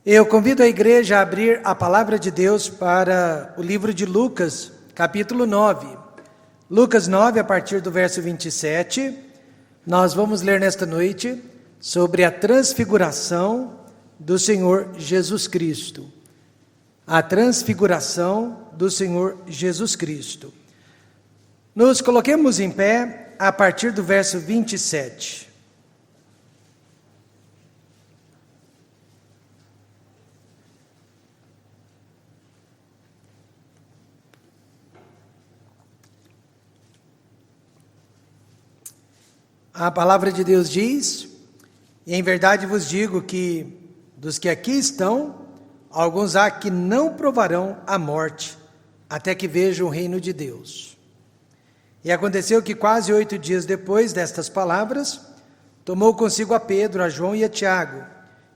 Eu convido a igreja a abrir a palavra de Deus para o livro de Lucas, capítulo 9. Lucas 9, a partir do verso 27, nós vamos ler nesta noite sobre a transfiguração do Senhor Jesus Cristo. A transfiguração do Senhor Jesus Cristo. Nos coloquemos em pé a partir do verso 27. A palavra de Deus diz: e em verdade vos digo que dos que aqui estão, alguns há que não provarão a morte, até que vejam o reino de Deus. E aconteceu que quase 8 dias depois destas palavras, tomou consigo a Pedro, a João e a Tiago,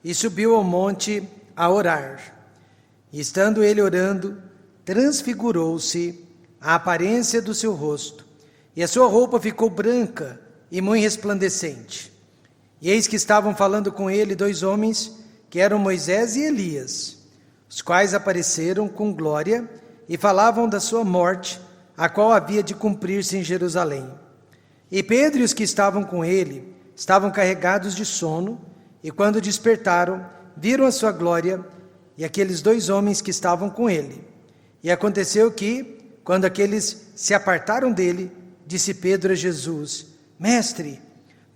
e subiu ao monte a orar. E estando ele orando, transfigurou-se a aparência do seu rosto, e a sua roupa ficou branca e muito resplandecente. E eis que estavam falando com ele 2 homens, que eram Moisés e Elias, os quais apareceram com glória e falavam da sua morte, a qual havia de cumprir-se em Jerusalém. E Pedro e os que estavam com ele estavam carregados de sono, e quando despertaram, viram a sua glória e aqueles 2 homens que estavam com ele. E aconteceu que, quando aqueles se apartaram dele, disse Pedro a Jesus: Mestre,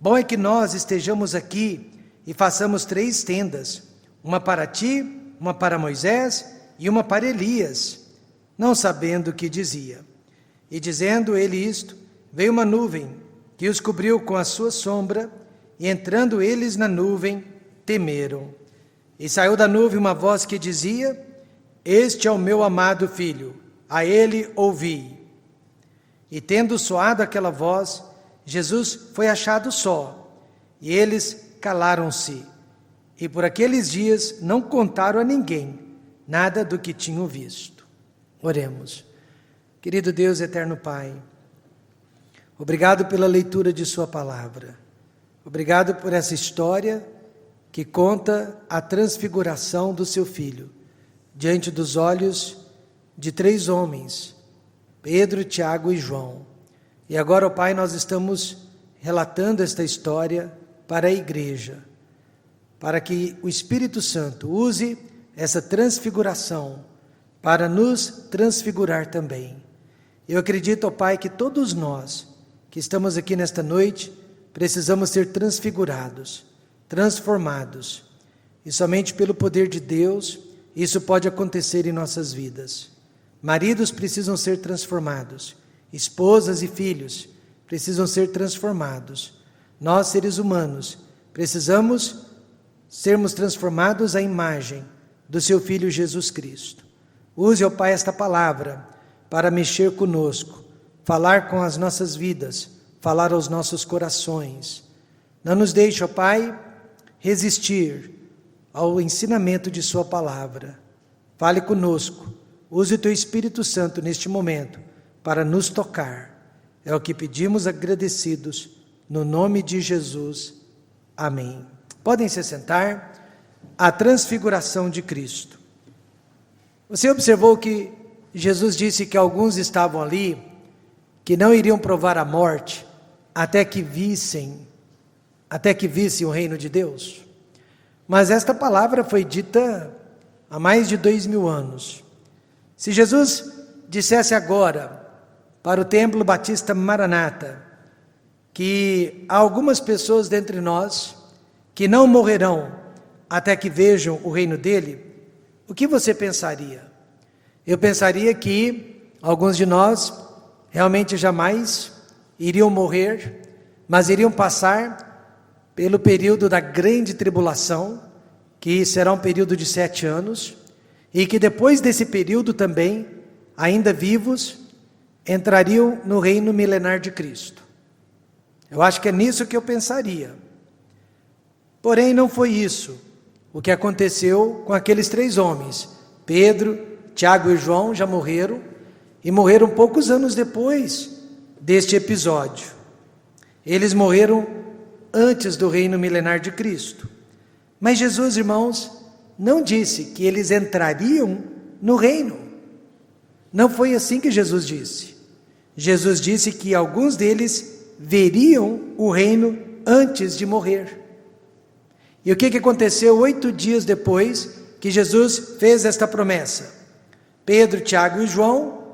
bom é que nós estejamos aqui e façamos 3 tendas, uma para ti, uma para Moisés e uma para Elias, não sabendo o que dizia. E dizendo ele isto, veio uma nuvem que os cobriu com a sua sombra, e entrando eles na nuvem, temeram. E saiu da nuvem uma voz que dizia: Este é o meu amado filho, a ele ouvi. E tendo soado aquela voz, Jesus foi achado só, e eles calaram-se, e por aqueles dias não contaram a ninguém nada do que tinham visto. Oremos. Querido Deus, eterno Pai, obrigado pela leitura de sua palavra, obrigado por essa história que conta a transfiguração do seu Filho, diante dos olhos de 3 homens, Pedro, Tiago e João. E agora, ó Pai, nós estamos relatando esta história para a igreja, para que o Espírito Santo use essa transfiguração para nos transfigurar também. Eu acredito, ó Pai, que todos nós que estamos aqui nesta noite precisamos ser transfigurados, transformados, e somente pelo poder de Deus isso pode acontecer em nossas vidas. Maridos precisam ser transformados, esposas e filhos precisam ser transformados. Nós, seres humanos, precisamos sermos transformados à imagem do seu Filho Jesus Cristo. Use, ó Pai, esta palavra para mexer conosco, falar com as nossas vidas, falar aos nossos corações. Não nos deixe, ó Pai, resistir ao ensinamento de sua palavra. Fale conosco, use o teu Espírito Santo neste momento para nos tocar. É o que pedimos agradecidos, no nome de Jesus. Amém. Podem se sentar. A transfiguração de Cristo. Você observou que Jesus disse que alguns estavam ali, que não iriam provar a morte, até que vissem o reino de Deus? Mas esta palavra foi dita há mais de 2000 anos. Se Jesus dissesse agora, para o Templo Batista Maranata, que há algumas pessoas dentre nós que não morrerão até que vejam o reino dele, o que você pensaria? Eu pensaria que alguns de nós realmente jamais iriam morrer, mas iriam passar pelo período da grande tribulação, que será um período de 7 anos, e que depois desse período também, ainda vivos, entrariam no reino milenar de Cristo. Eu acho que é nisso que eu pensaria. Porém, não foi isso o que aconteceu com aqueles 3 homens. Pedro, Tiago e João já morreram, e morreram poucos anos depois deste episódio. Eles morreram antes do reino milenar de Cristo. Mas Jesus, irmãos, não disse que eles entrariam no reino. Não foi assim que Jesus disse. Jesus disse que alguns deles veriam o reino antes de morrer. E o que aconteceu 8 dias depois que Jesus fez esta promessa? Pedro, Tiago e João,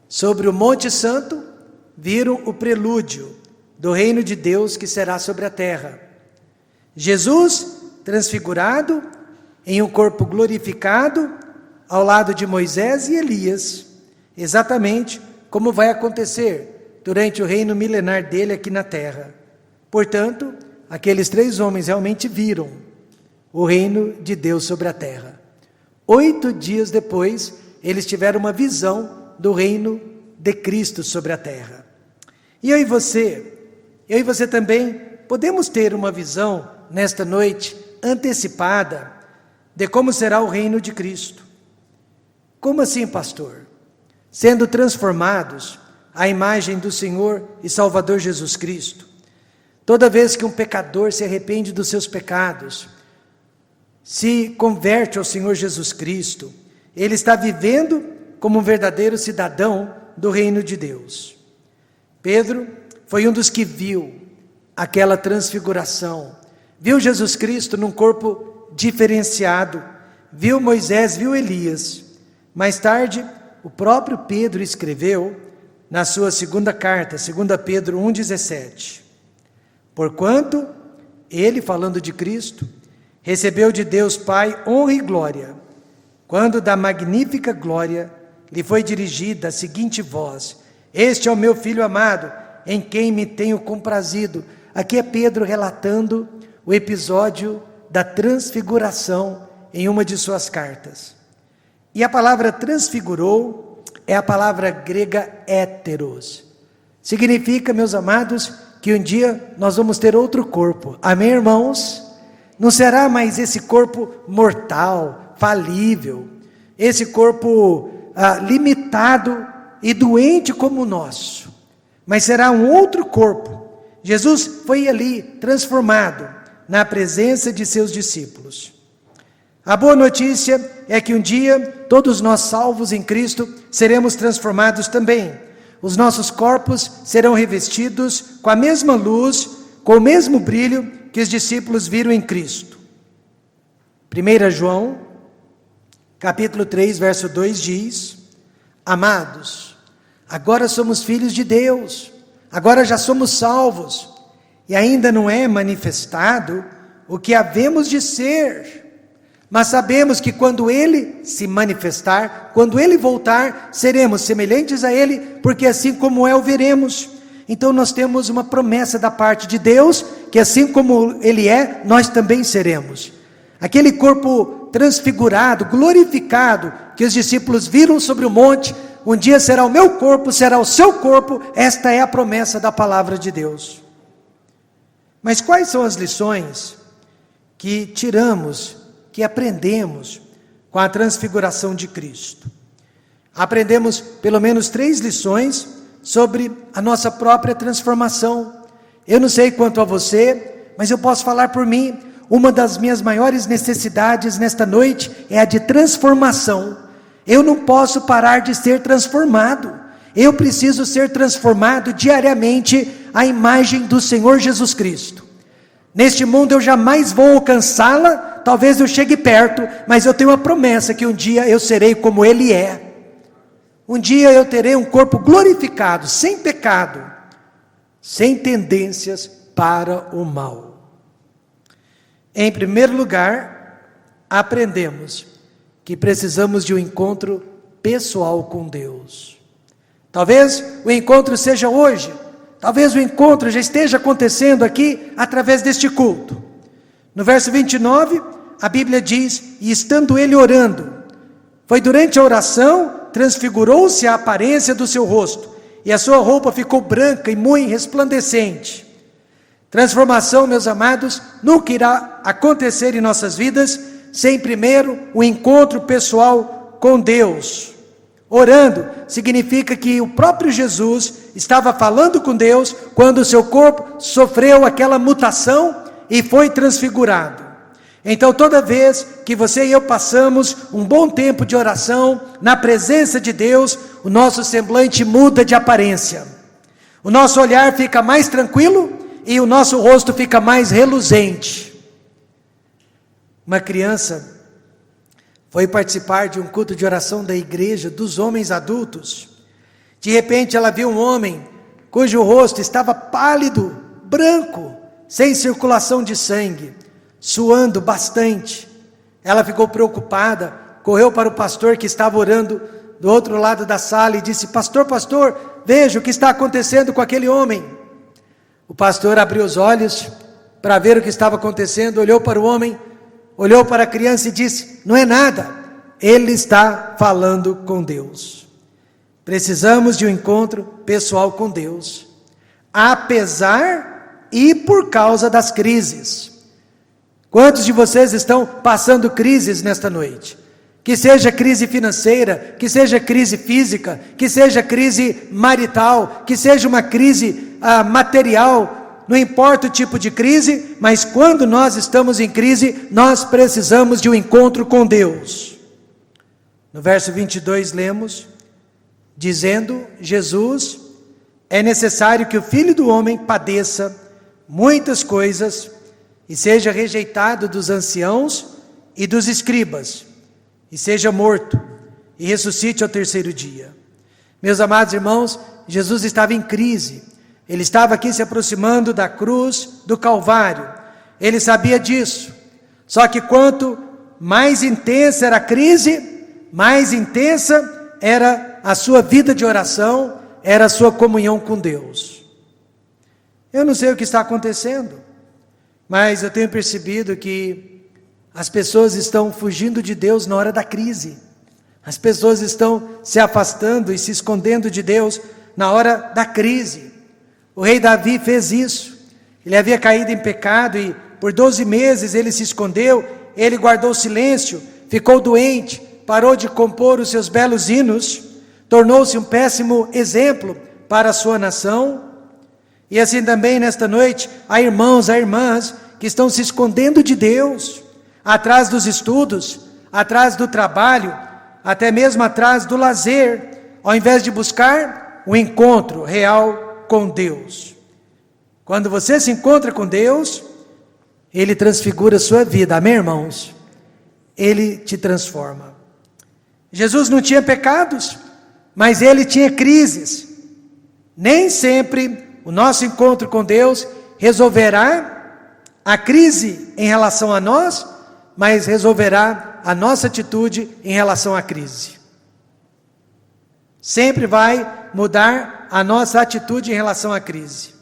sobre o Monte Santo, viram o prelúdio do reino de Deus que será sobre a terra. Jesus, transfigurado, em um corpo glorificado, ao lado de Moisés e Elias, exatamente como vai acontecer durante o reino milenar dele aqui na terra. Portanto, aqueles 3 homens realmente viram o reino de Deus sobre a terra. 8 dias depois, eles tiveram uma visão do reino de Cristo sobre a terra. E eu e você também podemos ter uma visão nesta noite antecipada de como será o reino de Cristo. Como assim, pastor? Sendo transformados à imagem do Senhor e Salvador Jesus Cristo. Toda vez que um pecador se arrepende dos seus pecados, se converte ao Senhor Jesus Cristo, ele está vivendo como um verdadeiro cidadão do reino de Deus. Pedro foi um dos que viu aquela transfiguração, viu Jesus Cristo num corpo diferenciado, viu Moisés, viu Elias. Mais tarde, o próprio Pedro escreveu na sua segunda carta, 2 Pedro 1,17. Porquanto ele, falando de Cristo, recebeu de Deus Pai honra e glória, quando da magnífica glória lhe foi dirigida a seguinte voz: este é o meu Filho amado, em quem me tenho comprazido. Aqui é Pedro relatando o episódio da transfiguração em uma de suas cartas. E a palavra transfigurou é a palavra grega héteros. Significa, meus amados, que um dia nós vamos ter outro corpo. Amém, irmãos? Não será mais esse corpo mortal, falível, esse corpo limitado e doente como o nosso, mas será um outro corpo. Jesus foi ali transformado na presença de seus discípulos. A boa notícia é que um dia todos nós salvos em Cristo seremos transformados também. Os nossos corpos serão revestidos com a mesma luz, com o mesmo brilho que os discípulos viram em Cristo. 1 João, capítulo 3, verso 2 diz: amados, agora somos filhos de Deus, agora já somos salvos, e ainda não é manifestado o que havemos de ser, mas sabemos que quando Ele se manifestar, quando Ele voltar, seremos semelhantes a Ele, porque assim como é, o veremos. Então nós temos uma promessa da parte de Deus, que assim como Ele é, nós também seremos. Aquele corpo transfigurado, glorificado, que os discípulos viram sobre o monte, um dia será o meu corpo, será o seu corpo. Esta é a promessa da palavra de Deus. Mas quais são as lições que tiramos, que aprendemos com a transfiguração de Cristo? Aprendemos pelo menos 3 lições sobre a nossa própria transformação. Eu não sei quanto a você, mas eu posso falar por mim. Uma das minhas maiores necessidades nesta noite é a de transformação. Eu não posso parar de ser transformado. Eu preciso ser transformado diariamente à imagem do Senhor Jesus Cristo. Neste mundo eu jamais vou alcançá-la, talvez eu chegue perto, mas eu tenho uma promessa que um dia eu serei como Ele é. Um dia eu terei um corpo glorificado, sem pecado, sem tendências para o mal. Em primeiro lugar, aprendemos que precisamos de um encontro pessoal com Deus. Talvez o encontro seja hoje, talvez o encontro já esteja acontecendo aqui através deste culto. No verso 29, a Bíblia diz: e estando ele orando, foi durante a oração, transfigurou-se a aparência do seu rosto, e a sua roupa ficou branca e muito resplandecente. Transformação, meus amados, nunca irá acontecer em nossas vidas sem primeiro o encontro pessoal com Deus. Orando significa que o próprio Jesus estava falando com Deus quando o seu corpo sofreu aquela mutação e foi transfigurado. Então toda vez que você e eu passamos um bom tempo de oração, na presença de Deus, o nosso semblante muda de aparência. O nosso olhar fica mais tranquilo e o nosso rosto fica mais reluzente. Uma criança foi participar de um culto de oração da igreja dos homens adultos. De repente ela viu um homem cujo rosto estava pálido, branco, sem circulação de sangue, suando bastante. Ela ficou preocupada, correu para o pastor que estava orando do outro lado da sala e disse: pastor, veja o que está acontecendo com aquele homem. O pastor abriu os olhos para ver o que estava acontecendo, olhou para o homem, olhou para a criança e disse: não é nada, ele está falando com Deus. Precisamos de um encontro pessoal com Deus, apesar e por causa das crises. Quantos de vocês estão passando crises nesta noite? Que seja crise financeira, que seja crise física, que seja crise marital, que seja uma crise material, não importa o tipo de crise, mas quando nós estamos em crise, nós precisamos de um encontro com Deus. No verso 22 lemos, dizendo Jesus: é necessário que o Filho do Homem padeça muitas coisas e seja rejeitado dos anciãos e dos escribas, e seja morto, e ressuscite ao terceiro dia. Meus amados irmãos, Jesus estava em crise, ele estava aqui se aproximando da cruz do Calvário, ele sabia disso, só que quanto mais intensa era a crise, mais intensa era a sua vida de oração, era a sua comunhão com Deus. Eu não sei o que está acontecendo, mas eu tenho percebido que as pessoas estão fugindo de Deus na hora da crise. As pessoas estão se afastando e se escondendo de Deus na hora da crise. O rei Davi fez isso. Ele havia caído em pecado e por 12 meses ele se escondeu, ele guardou silêncio, ficou doente, parou de compor os seus belos hinos, tornou-se um péssimo exemplo para a sua nação. E assim também nesta noite, há irmãos, há irmãs que estão se escondendo de Deus, atrás dos estudos, atrás do trabalho, até mesmo atrás do lazer, ao invés de buscar o encontro real com Deus. Quando você se encontra com Deus, Ele transfigura a sua vida, amém, irmãos? Ele te transforma. Jesus não tinha pecados, mas Ele tinha crises. Nem sempre o nosso encontro com Deus resolverá a crise em relação a nós, mas resolverá a nossa atitude em relação à crise. Sempre vai mudar a nossa atitude em relação à crise.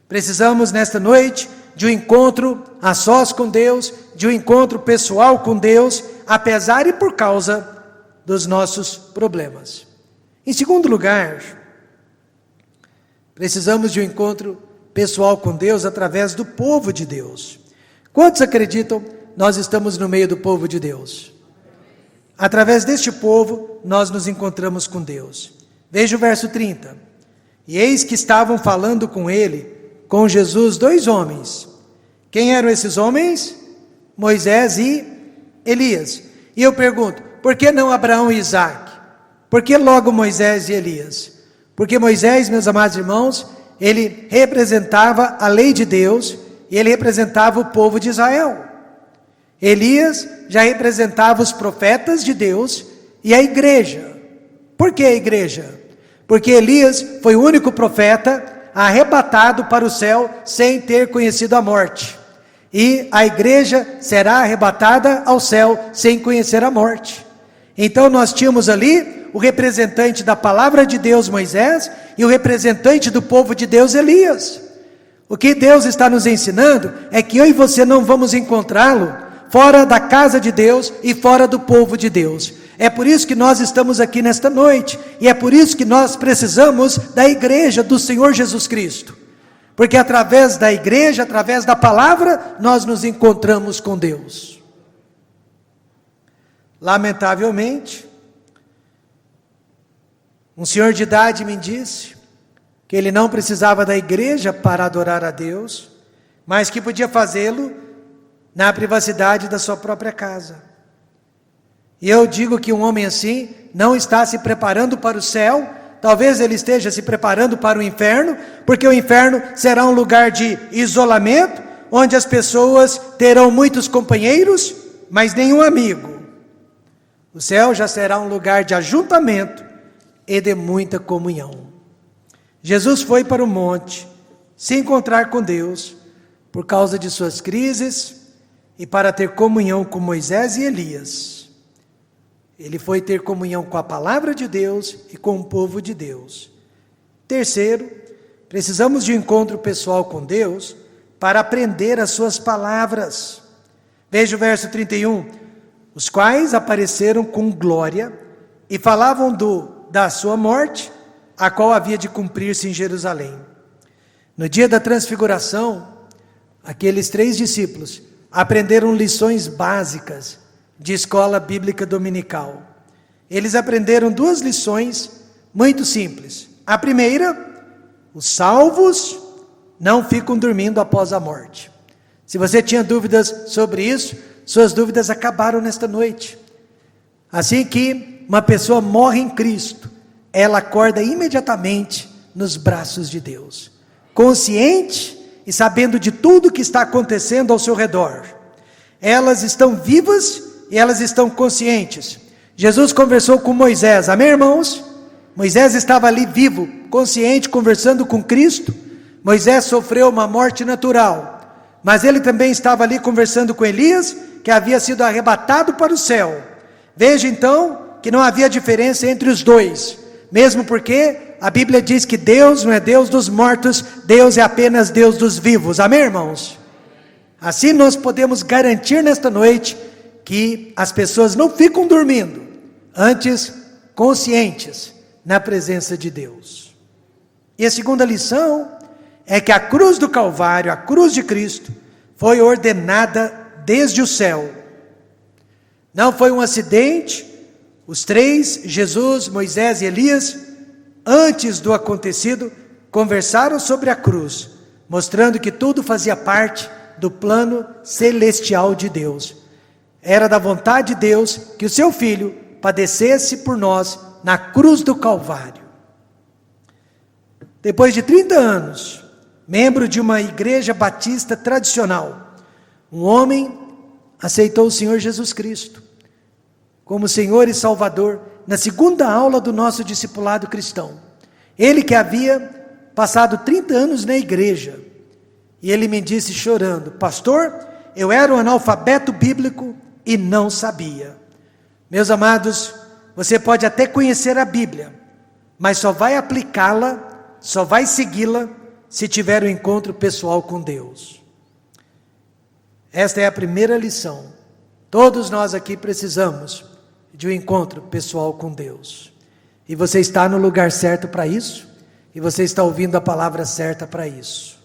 Precisamos nesta noite de um encontro a sós com Deus, de um encontro pessoal com Deus, apesar e por causa dos nossos problemas. Em segundo lugar, precisamos de um encontro pessoal com Deus através do povo de Deus. Quantos acreditam nós estamos no meio do povo de Deus? Através deste povo nós nos encontramos com Deus. Veja o verso 30. E eis que estavam falando com ele, com Jesus, 2 homens. Quem eram esses homens? Moisés e Elias. E eu pergunto, por que não Abraão e Isaac? Por que logo Moisés e Elias? Porque Moisés, meus amados irmãos, ele representava a lei de Deus, e ele representava o povo de Israel. Elias já representava os profetas de Deus e a igreja. Por que a igreja? Porque Elias foi o único profeta arrebatado para o céu sem ter conhecido a morte. E a igreja será arrebatada ao céu sem conhecer a morte. Então nós tínhamos ali o representante da palavra de Deus, Moisés, e o representante do povo de Deus, Elias. O que Deus está nos ensinando é que eu e você não vamos encontrá-lo fora da casa de Deus e fora do povo de Deus. É por isso que nós estamos aqui nesta noite, e é por isso que nós precisamos da igreja do Senhor Jesus Cristo. Porque através da igreja, através da palavra, nós nos encontramos com Deus. Lamentavelmente, um senhor de idade me disse que ele não precisava da igreja para adorar a Deus, mas que podia fazê-lo na privacidade da sua própria casa. E eu digo que um homem assim não está se preparando para o céu, talvez ele esteja se preparando para o inferno, porque o inferno será um lugar de isolamento, onde as pessoas terão muitos companheiros, mas nenhum amigo. O céu já será um lugar de ajuntamento e de muita comunhão. Jesus foi para o monte se encontrar com Deus por causa de suas crises e para ter comunhão com Moisés e Elias. Ele foi ter comunhão com a palavra de Deus e com o povo de Deus. Terceiro, precisamos de um encontro pessoal com Deus para aprender as suas palavras. Veja o verso 31. Os quais apareceram com glória e falavam da sua morte, a qual havia de cumprir-se em Jerusalém. No dia da transfiguração, aqueles 3 discípulos aprenderam lições básicas de escola bíblica dominical. Eles aprenderam 2 lições muito simples. A primeira, os salvos não ficam dormindo após a morte. Se você tinha dúvidas sobre isso, suas dúvidas acabaram nesta noite. Assim que uma pessoa morre em Cristo, ela acorda imediatamente nos braços de Deus, consciente e sabendo de tudo que está acontecendo ao seu redor. Elas estão vivas e elas estão conscientes. Jesus conversou com Moisés, amém, irmãos? Moisés estava ali vivo, consciente, conversando com Cristo. Moisés sofreu uma morte natural, mas ele também estava ali conversando com Elias, que havia sido arrebatado para o céu. Veja então que não havia diferença entre os dois, mesmo porque a Bíblia diz que Deus não é Deus dos mortos, Deus é apenas Deus dos vivos, amém, irmãos? Assim nós podemos garantir nesta noite que as pessoas não ficam dormindo, antes conscientes na presença de Deus. E a segunda lição é que a cruz do Calvário, a cruz de Cristo, foi ordenada desde o céu. Não foi um acidente. Os 3, Jesus, Moisés e Elias, antes do acontecido, conversaram sobre a cruz, mostrando que tudo fazia parte do plano celestial de Deus. Era da vontade de Deus que o seu Filho padecesse por nós na cruz do Calvário. Depois de 30 anos, membro de uma igreja batista tradicional, um homem aceitou o Senhor Jesus Cristo como Senhor e Salvador na segunda aula do nosso discipulado cristão. Ele que havia passado 30 anos na igreja, e ele me disse chorando: pastor, eu era um analfabeto bíblico e não sabia. Meus amados, você pode até conhecer a Bíblia, mas só vai aplicá-la, só vai segui-la, se tiver um encontro pessoal com Deus. Esta é a primeira lição. Todos nós aqui precisamos de um encontro pessoal com Deus. E você está no lugar certo para isso, e você está ouvindo a palavra certa para isso.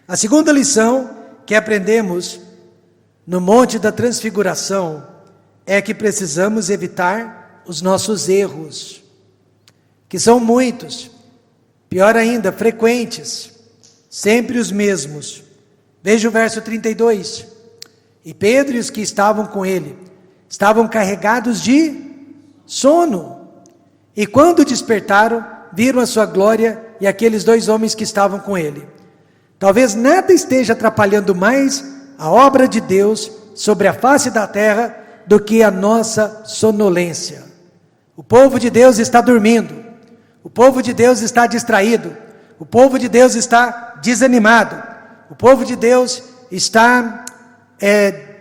A segunda lição que aprendemos no Monte da Transfiguração é que precisamos evitar os nossos erros, que são muitos, pior ainda, frequentes, sempre os mesmos. Veja o verso 32. E Pedro e os que estavam com ele estavam carregados de sono, e quando despertaram, viram a sua glória e aqueles 2 homens que estavam com ele. Talvez nada esteja atrapalhando mais a obra de Deus sobre a face da terra do que a nossa sonolência. O povo de Deus está dormindo, o povo de Deus está distraído, o povo de Deus está desanimado, o povo de Deus está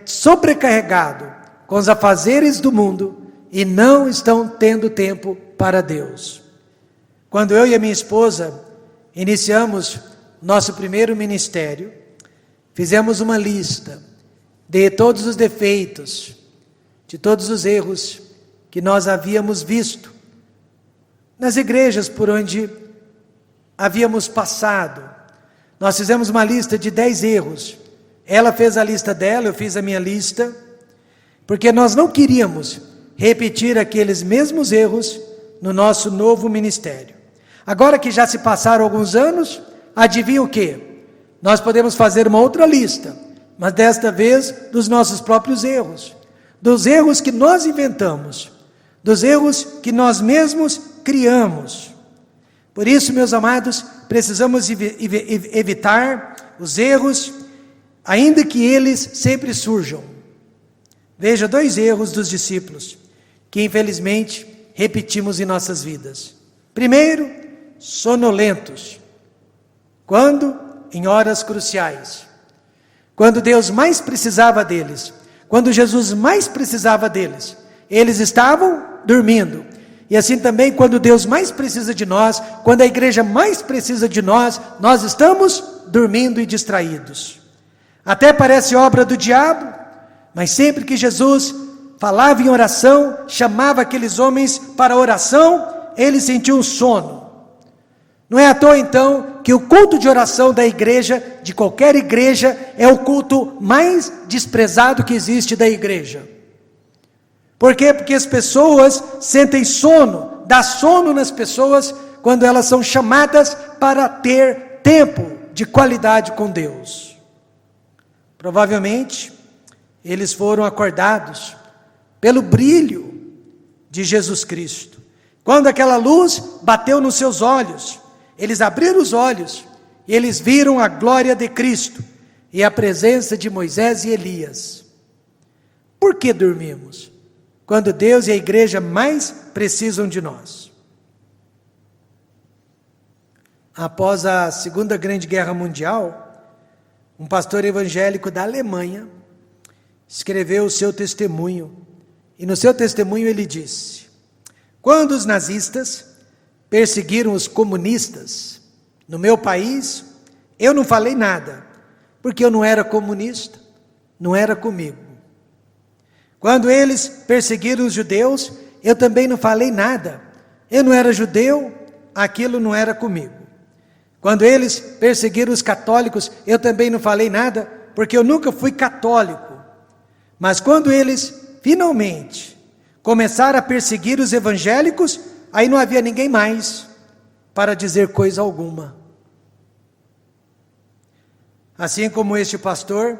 sobrecarregado com os afazeres do mundo e não estão tendo tempo para Deus. Quando eu e a minha esposa iniciamos nosso primeiro ministério, fizemos uma lista de todos os defeitos, de todos os erros que nós havíamos visto nas igrejas por onde havíamos passado. Nós fizemos uma lista de 10 erros. Ela fez a lista dela, eu fiz a minha lista, porque nós não queríamos repetir aqueles mesmos erros no nosso novo ministério. Agora que já se passaram alguns anos, adivinha o quê? Nós podemos fazer uma outra lista, mas desta vez dos nossos próprios erros, dos erros que nós inventamos, dos erros que nós mesmos criamos. Por isso, meus amados, precisamos evitar os erros, ainda que eles sempre surjam. Veja 2 erros dos discípulos, que infelizmente repetimos em nossas vidas. Primeiro, sonolentos. Quando? Em horas cruciais. Quando Deus mais precisava deles, quando Jesus mais precisava deles, eles estavam dormindo. E assim também, quando Deus mais precisa de nós, quando a igreja mais precisa de nós, nós estamos dormindo e distraídos. Até parece obra do diabo, mas sempre que Jesus falava em oração, chamava aqueles homens para a oração, eles sentiam um sono. Não é à toa então que o culto de oração da igreja, de qualquer igreja, é o culto mais desprezado que existe da igreja. Por quê? Porque as pessoas sentem sono, dá sono nas pessoas quando elas são chamadas para ter tempo de qualidade com Deus. Provavelmente, eles foram acordados pelo brilho de Jesus Cristo. Quando aquela luz bateu nos seus olhos, eles abriram os olhos e eles viram a glória de Cristo e a presença de Moisés e Elias. Por que dormimos? Quando Deus e a igreja mais precisam de nós. Após a Segunda Grande Guerra Mundial, um pastor evangélico da Alemanha escreveu o seu testemunho. E no seu testemunho ele disse: quando os nazistas perseguiram os comunistas no meu país, eu não falei nada, porque eu não era comunista, não era comigo. Quando eles perseguiram os judeus, eu também não falei nada, eu não era judeu, aquilo não era comigo. Quando eles perseguiram os católicos, eu também não falei nada, porque eu nunca fui católico. Mas quando eles finalmente começaram a perseguir os evangélicos, aí não havia ninguém mais para dizer coisa alguma. Assim como este pastor,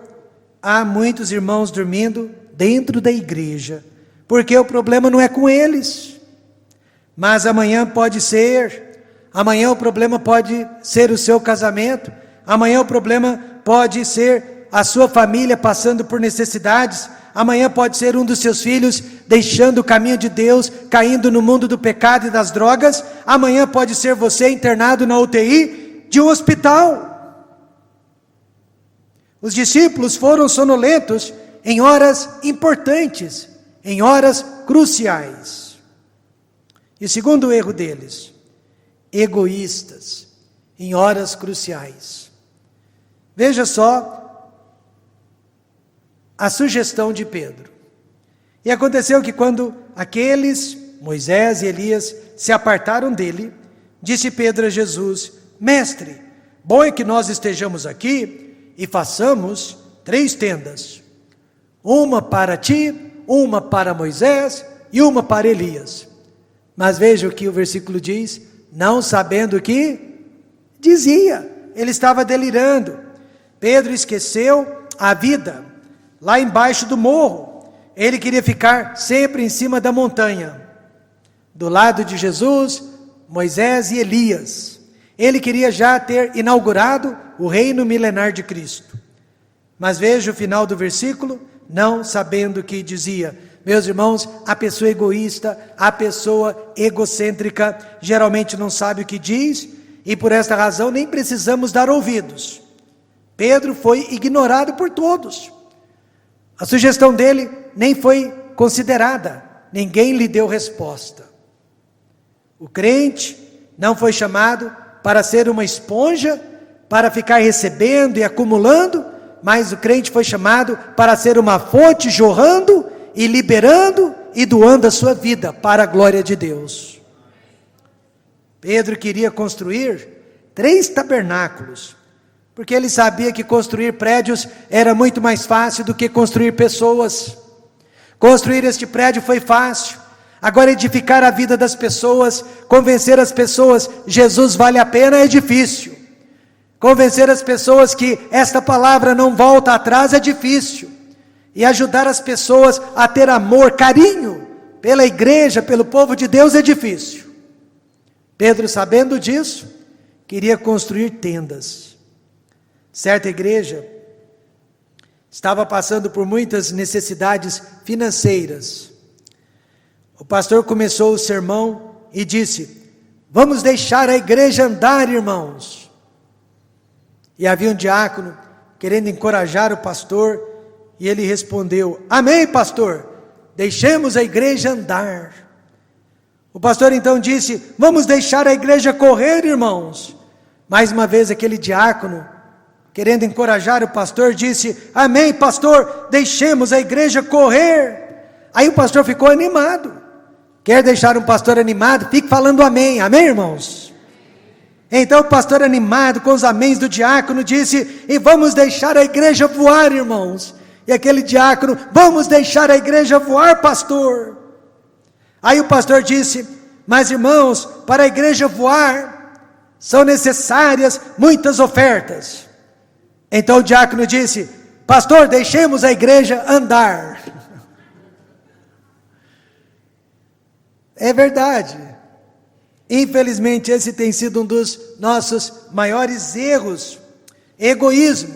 há muitos irmãos dormindo dentro da igreja, porque o problema não é com eles, mas amanhã pode ser, amanhã o problema pode ser o seu casamento, amanhã o problema pode ser a sua família passando por necessidades, amanhã pode ser um dos seus filhos deixando o caminho de Deus, caindo no mundo do pecado e das drogas, amanhã pode ser você internado na UTI de um hospital. Os discípulos foram sonolentos em horas importantes, em horas cruciais. E o segundo erro deles, egoístas, em horas cruciais. Veja só a sugestão de Pedro. E aconteceu que quando aqueles, Moisés e Elias, se apartaram dele, disse Pedro a Jesus: mestre, bom é que nós estejamos aqui e façamos 3 tendas. Uma para ti, uma para Moisés e uma para Elias. Mas veja o que o versículo diz: não sabendo o que dizia, ele estava delirando. Pedro esqueceu a vida lá embaixo do morro, ele queria ficar sempre em cima da montanha, do lado de Jesus, Moisés e Elias. Ele queria já ter inaugurado o reino milenar de Cristo. Mas veja o final do versículo: não sabendo o que dizia. Meus irmãos, a pessoa egoísta, a pessoa egocêntrica, geralmente não sabe o que diz, e por esta razão nem precisamos dar ouvidos. Pedro foi ignorado por todos. A sugestão dele nem foi considerada, ninguém lhe deu resposta. O crente não foi chamado para ser uma esponja, para ficar recebendo e acumulando, mas o crente foi chamado para ser uma fonte jorrando e liberando e doando a sua vida para a glória de Deus. Pedro queria construir 3 tabernáculos, porque ele sabia que construir prédios era muito mais fácil do que construir pessoas. Construir este prédio foi fácil, agora edificar a vida das pessoas, convencer as pessoas, Jesus vale a pena, é difícil. Convencer as pessoas que esta palavra não volta atrás é difícil. E ajudar as pessoas a ter amor, carinho pela igreja, pelo povo de Deus é difícil. Pedro, sabendo disso, queria construir tendas. Certa igreja estava passando por muitas necessidades financeiras. O pastor começou o sermão e disse: vamos deixar a igreja andar, irmãos. E havia um diácono querendo encorajar o pastor, e ele respondeu: amém, pastor, deixemos a igreja andar. O pastor então disse: vamos deixar a igreja correr, irmãos. Mais uma vez aquele diácono, querendo encorajar o pastor, disse: amém, pastor, deixemos a igreja correr. Aí o pastor ficou animado. Quer deixar um pastor animado? Fique falando amém, amém, irmãos? Então o pastor, animado com os améns do diácono, disse: e vamos deixar a igreja voar, irmãos. E aquele diácono: vamos deixar a igreja voar, pastor. Aí o pastor disse: mas irmãos, para a igreja voar, são necessárias muitas ofertas. Então o diácono disse: pastor, deixemos a igreja andar. É verdade. Infelizmente esse tem sido um dos nossos maiores erros. Egoísmo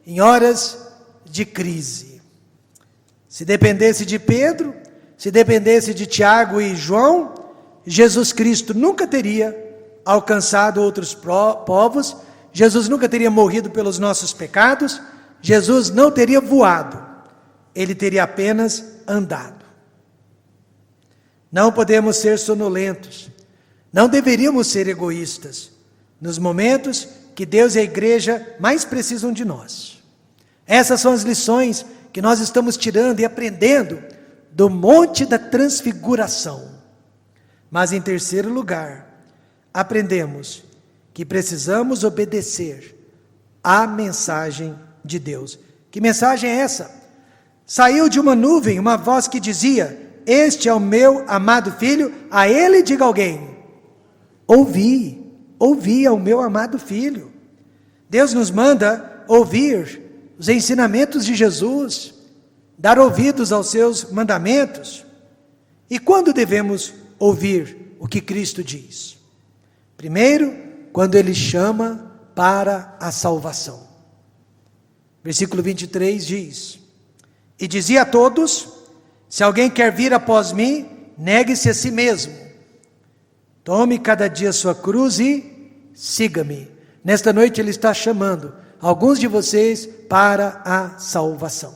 em horas de crise. Se dependesse de Pedro, se dependesse de Tiago e João, Jesus Cristo nunca teria alcançado outros povos, Jesus nunca teria morrido pelos nossos pecados, Jesus não teria voado, ele teria apenas andado. Não podemos ser sonolentos, não deveríamos ser egoístas, nos momentos que Deus e a igreja mais precisam de nós. Essas são as lições que nós estamos tirando e aprendendo do Monte da Transfiguração. Mas em terceiro lugar, aprendemos que precisamos obedecer à mensagem de Deus. Que mensagem é essa? Saiu de uma nuvem uma voz que dizia: este é o meu amado filho, a ele diga alguém: ouvi ao meu amado filho. Deus nos manda ouvir os ensinamentos de Jesus, dar ouvidos aos seus mandamentos. E quando devemos ouvir o que Cristo diz? Primeiro, quando Ele chama para a salvação. Versículo 23 diz: e dizia a todos: se alguém quer vir após mim, negue-se a si mesmo. Tome cada dia sua cruz e siga-me. Nesta noite Ele está chamando alguns de vocês para a salvação,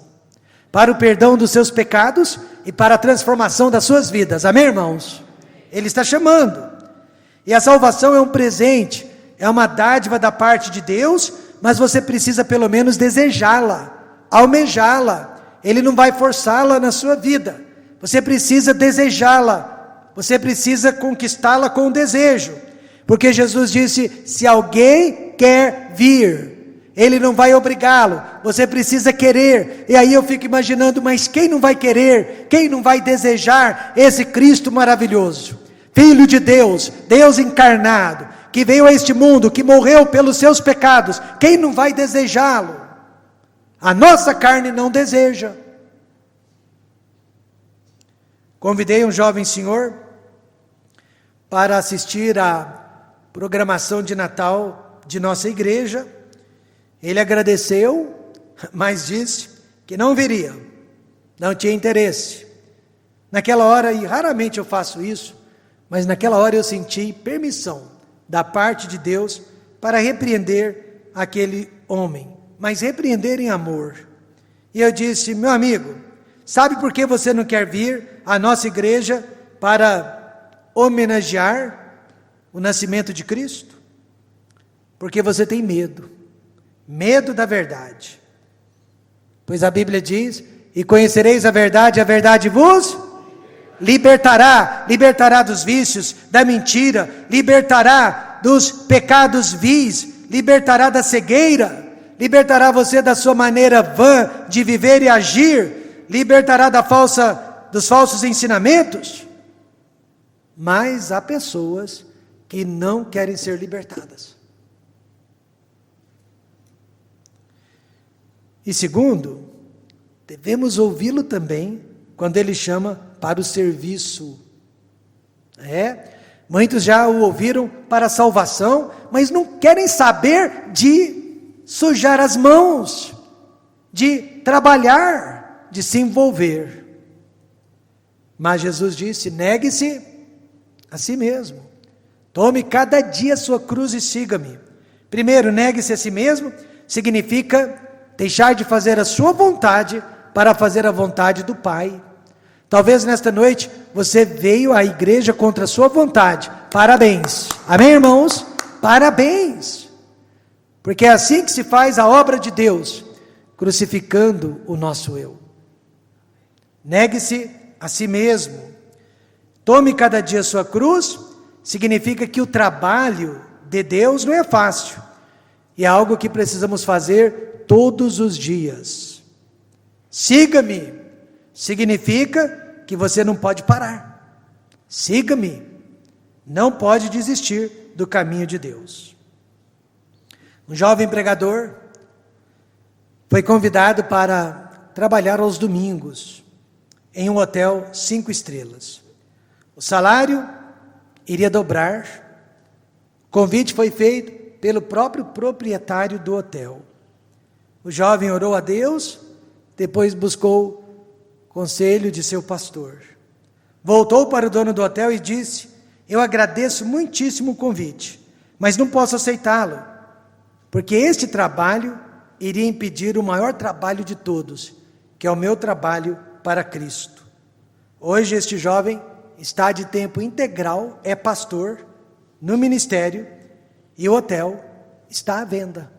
para o perdão dos seus pecados e para a transformação das suas vidas. Amém, irmãos? Ele está chamando. E a salvação é um presente, é uma dádiva da parte de Deus, mas você precisa pelo menos desejá-la, almejá-la. Ele não vai forçá-la na sua vida. Você precisa desejá-la, você precisa conquistá-la com desejo. Porque Jesus disse: se alguém quer vir, Ele não vai obrigá-lo, você precisa querer. E aí eu fico imaginando, mas quem não vai querer? Quem não vai desejar esse Cristo maravilhoso? Filho de Deus, Deus encarnado, que veio a este mundo, que morreu pelos seus pecados. Quem não vai desejá-lo? A nossa carne não deseja. Convidei um jovem senhor para assistir à programação de Natal de nossa igreja. Ele agradeceu, mas disse que não viria, não tinha interesse. Naquela hora, e raramente eu faço isso, mas naquela hora eu senti permissão da parte de Deus para repreender aquele homem, mas repreender em amor. E eu disse: meu amigo, sabe por que você não quer vir à nossa igreja para homenagear o nascimento de Cristo? Porque você tem medo da verdade. Pois a Bíblia diz: e conhecereis a verdade vos libertará dos vícios, da mentira, libertará dos pecados vis, libertará da cegueira, libertará você da sua maneira vã de viver e agir, libertará dos falsos ensinamentos. Mas há pessoas que não querem ser libertadas. E segundo, devemos ouvi-lo também quando ele chama para o serviço. Muitos já o ouviram para a salvação, mas não querem saber de sujar as mãos, de trabalhar, de se envolver. Mas Jesus disse: negue-se a si mesmo. Tome cada dia a sua cruz e siga-me. Primeiro, negue-se a si mesmo, significa deixar de fazer a sua vontade para fazer a vontade do Pai. Talvez nesta noite você veio à igreja contra a sua vontade. Parabéns. Amém, irmãos? Parabéns. Porque é assim que se faz a obra de Deus, crucificando o nosso eu. Negue-se a si mesmo. Tome cada dia a sua cruz, significa que o trabalho de Deus não é fácil. E é algo que precisamos fazer todos os dias. Siga-me, significa que você não pode parar. Siga-me, não pode desistir do caminho de Deus. Um jovem pregador foi convidado para trabalhar aos domingos em um hotel 5 estrelas. O salário iria dobrar. O convite foi feito pelo próprio proprietário do hotel. O jovem orou a Deus, depois buscou conselho de seu pastor. Voltou para o dono do hotel e disse: eu agradeço muitíssimo o convite, mas não posso aceitá-lo, porque este trabalho iria impedir o maior trabalho de todos, que é o meu trabalho para Cristo. Hoje este jovem está de tempo integral, é pastor no ministério, e o hotel está à venda.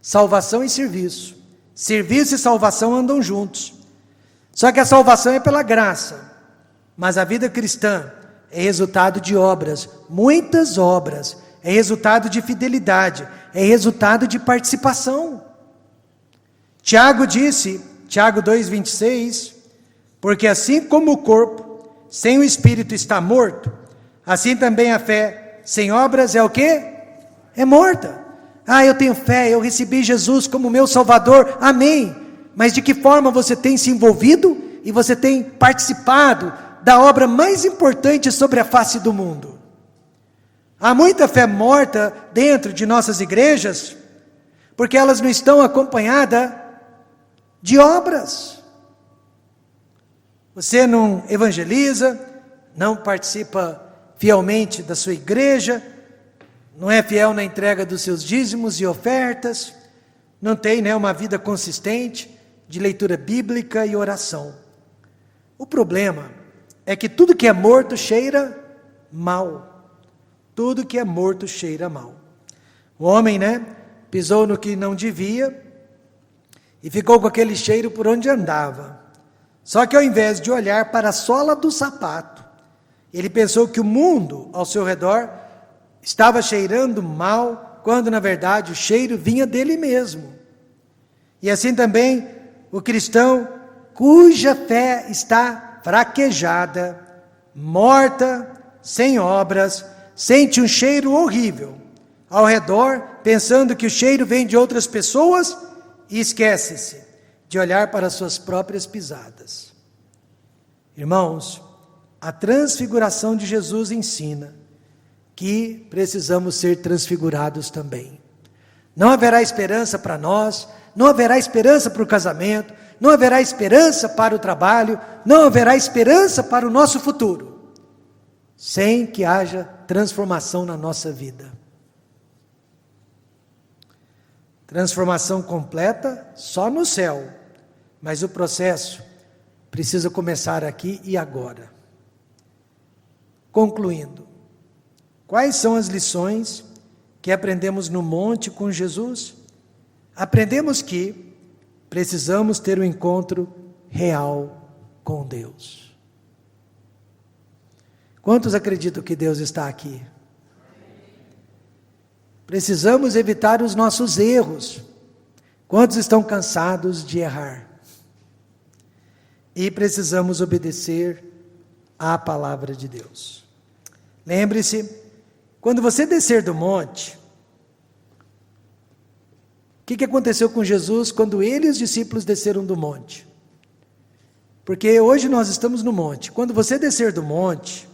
Salvação e serviço. Serviço e salvação andam juntos. Só que a salvação é pela graça, mas a vida cristã é resultado de obras, muitas obras, é resultado de fidelidade, é resultado de participação. Tiago disse, Tiago 2,26, porque assim como o corpo sem o espírito está morto, assim também a fé sem obras é o quê? É morta. Eu tenho fé, eu recebi Jesus como meu Salvador, amém. Mas de que forma você tem se envolvido e você tem participado da obra mais importante sobre a face do mundo? Há muita fé morta dentro de nossas igrejas, porque elas não estão acompanhadas de obras. Você não evangeliza, não participa fielmente da sua igreja, não é fiel na entrega dos seus dízimos e ofertas, não tem uma vida consistente de leitura bíblica e oração. O problema é que tudo que é morto cheira mal. Tudo que é morto cheira mal. O homem, pisou no que não devia e ficou com aquele cheiro por onde andava. Só que ao invés de olhar para a sola do sapato, ele pensou que o mundo ao seu redor estava cheirando mal, quando na verdade o cheiro vinha dele mesmo. E assim também o cristão cuja fé está fraquejada, morta, sem obras, sente um cheiro horrível ao redor, pensando que o cheiro vem de outras pessoas e esquece-se de olhar para as suas próprias pisadas. Irmãos, a transfiguração de Jesus ensina que precisamos ser transfigurados também. Não haverá esperança para nós, não haverá esperança para o casamento, não haverá esperança para o trabalho, não haverá esperança para o nosso futuro, sem que haja transformação na nossa vida. Transformação completa só no céu, mas o processo precisa começar aqui e agora. Concluindo, quais são as lições que aprendemos no monte com Jesus? Aprendemos que precisamos ter um encontro real com Deus. Quantos acreditam que Deus está aqui? Precisamos evitar os nossos erros. Quantos estão cansados de errar? E precisamos obedecer à palavra de Deus. Lembre-se, quando você descer do monte, O que aconteceu com Jesus quando ele e os discípulos desceram do monte? Porque hoje nós estamos no monte. Quando você descer do monte,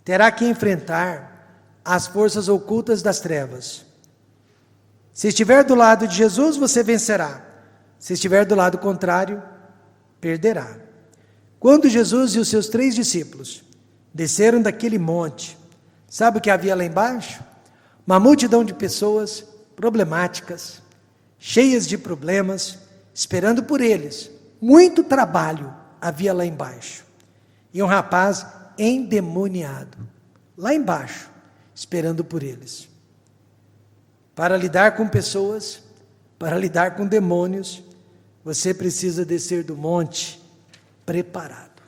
terá que enfrentar as forças ocultas das trevas. Se estiver do lado de Jesus, você vencerá. Se estiver do lado contrário, perderá. Quando Jesus e os seus 3 discípulos desceram daquele monte, sabe o que havia lá embaixo? Uma multidão de pessoas problemáticas, cheias de problemas, esperando por eles. Muito trabalho havia lá embaixo. E um rapaz endemoniado, lá embaixo, esperando por eles. Para lidar com pessoas, para lidar com demônios, você precisa descer do monte preparado.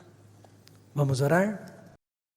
Vamos orar?